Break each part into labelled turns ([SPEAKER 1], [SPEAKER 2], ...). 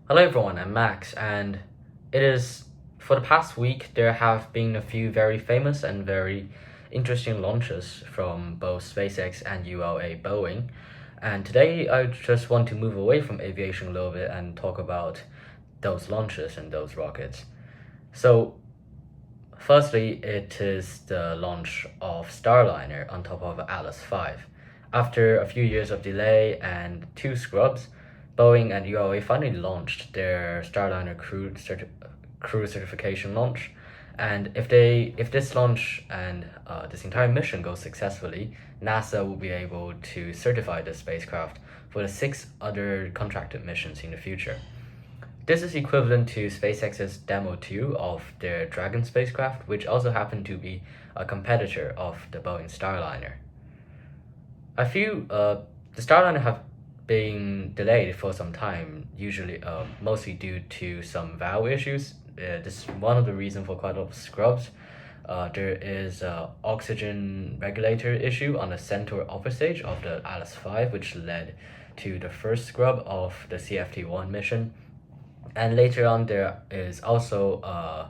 [SPEAKER 1] Hello everyone, I'm Max, and it is for the past week there have been a few very famous and very interesting launches from both SpaceX and ULA Boeing. And today I just want to move away from aviation a little bit and talk about those launches and those rockets. So, firstly, it is the launch of Starliner on top of Atlas V. After a few years of delay and two scrubs, Boeing and ULA finally launched their Starliner crew certification launch. And if this launch and this entire mission goes successfully, NASA will be able to certify the spacecraft for the six other contracted missions in the future. This is equivalent to SpaceX's Demo 2 of their Dragon spacecraft, which also happened to be a competitor of the Boeing Starliner. I feel the Starliner have been delayed for some time, usually mostly due to some valve issues. This is one of the reasons for quite a lot of scrubs. There is an oxygen regulator issue on the center upper stage of the Atlas V, which led to the first scrub of the CFT-1 mission. And later on, there is also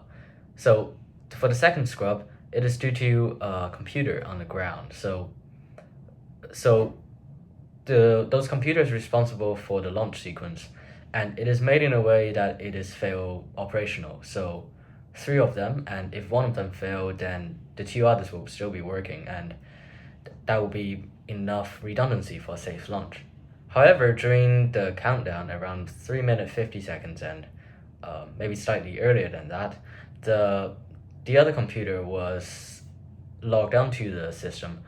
[SPEAKER 1] so for the second scrub, it is due to a computer on the ground. So those computers responsible for the launch sequence, and it is made in a way that it is fail operational. So three of them, and if one of them fail, then the two others will still be working, and that will be enough redundancy for a safe launch. However, during the countdown, around 3 minutes 50 seconds and maybe slightly earlier than that, the other computer was logged onto the system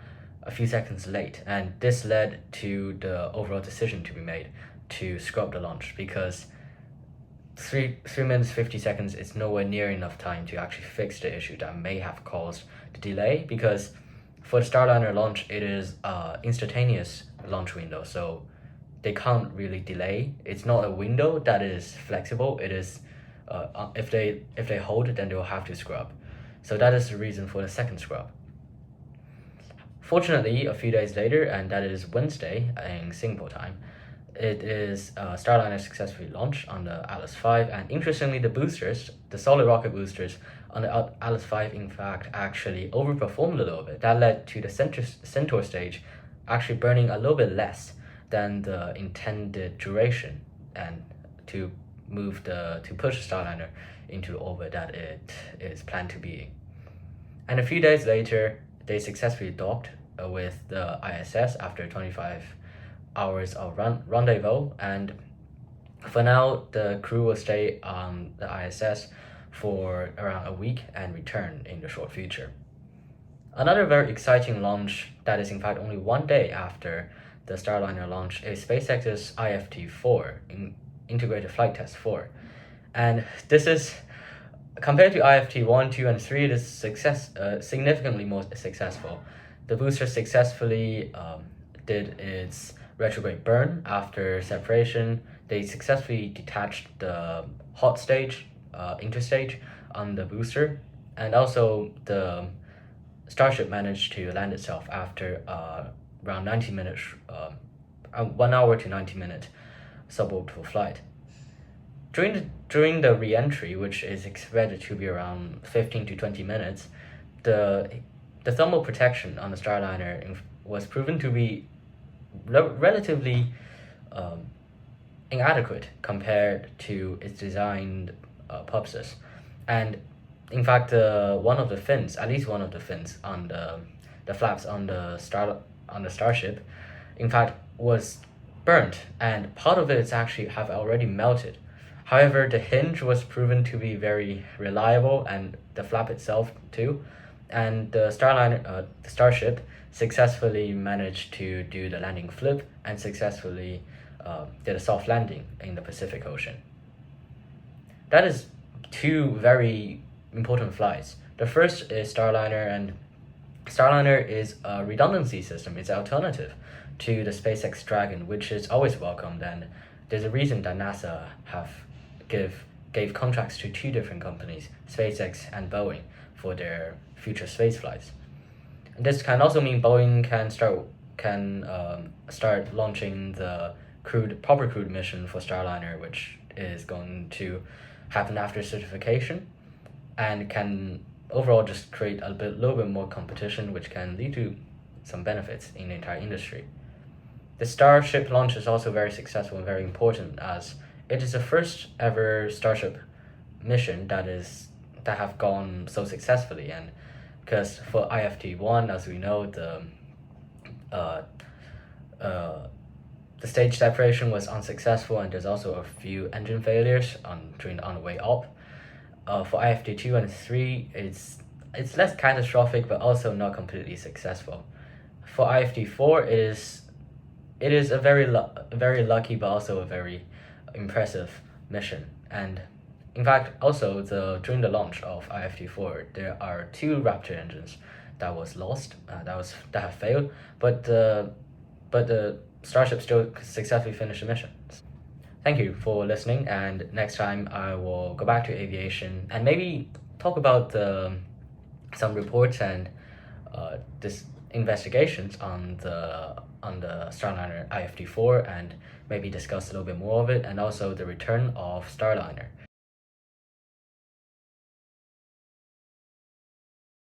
[SPEAKER 1] a few seconds late, and this led to the overall decision to be made to scrub the launch because 3 minutes 50 seconds is nowhere near enough time to actually fix the issue that may have caused the delay, because for the Starliner launch it is instantaneous launch window, so they can't really delay. It's not a window that is flexible. It is if they hold it, then they will have to scrub. So that is the reason for the second scrub. Fortunately, a few days later, and that is Wednesday in Singapore time, it is Starliner successfully launched on the Atlas V, and interestingly, the boosters, the solid rocket boosters on the Atlas V, in fact, actually overperformed a little bit. That led to the Centaur stage actually burning a little bit less than the intended duration, and to push the Starliner into the orbit that it is planned to be. And a few days later, they successfully docked with the ISS after 25 hours of rendezvous, and for now the crew will stay on the ISS for around a week and return in the short future. Another very exciting launch that is in fact only one day after the Starliner launch is SpaceX's IFT-4, Integrated Flight Test 4. And this is, compared to IFT-1, 2, and 3, it is significantly more successful. The booster successfully did its retrograde burn after separation. They successfully detached the hot stage, interstage, on the booster, and also the Starship managed to land itself after around 90 minutes, 1 hour to 90 minutes suborbital flight. During the re-entry, which is expected to be around 15 to 20 minutes, the thermal protection on the Starliner was proven to be relatively inadequate compared to its designed purposes. And in fact, one of the fins, at least one of the fins on the flaps on the Starship, in fact, was burnt, and part of it is actually have already melted. However, the hinge was proven to be very reliable, and the flap itself too, and the Starship successfully managed to do the landing flip and successfully did a soft landing in the Pacific Ocean. That is two very important flights. The first is Starliner, and Starliner is a redundancy system. It's an alternative to the SpaceX Dragon, which is always welcomed, and there's a reason that NASA gave contracts to two different companies, SpaceX and Boeing, for their future space flights. And this can also mean Boeing can start launching the proper crewed mission for Starliner, which is going to happen after certification, and can overall just create little bit more competition, which can lead to some benefits in the entire industry. The Starship launch is also very successful and very important, as it is the first ever Starship mission that have gone so successfully. And because for IFT-1, as we know, uh, the stage separation was unsuccessful, and there's also a few engine failures on the way up. For IFT-2 and 3, it's less catastrophic, but also not completely successful. For IFT-4, it is a very lucky, but also a very impressive mission. And in fact, also during the launch of IFT-4, there are 2 Raptor engines that was lost, that have failed, but the Starship still successfully finished the mission. Thank you for listening, and next time I will go back to aviation and maybe talk about some reports and this investigations on the Starliner IFT-4, and maybe discuss a little bit more of it, and also the return of Starliner.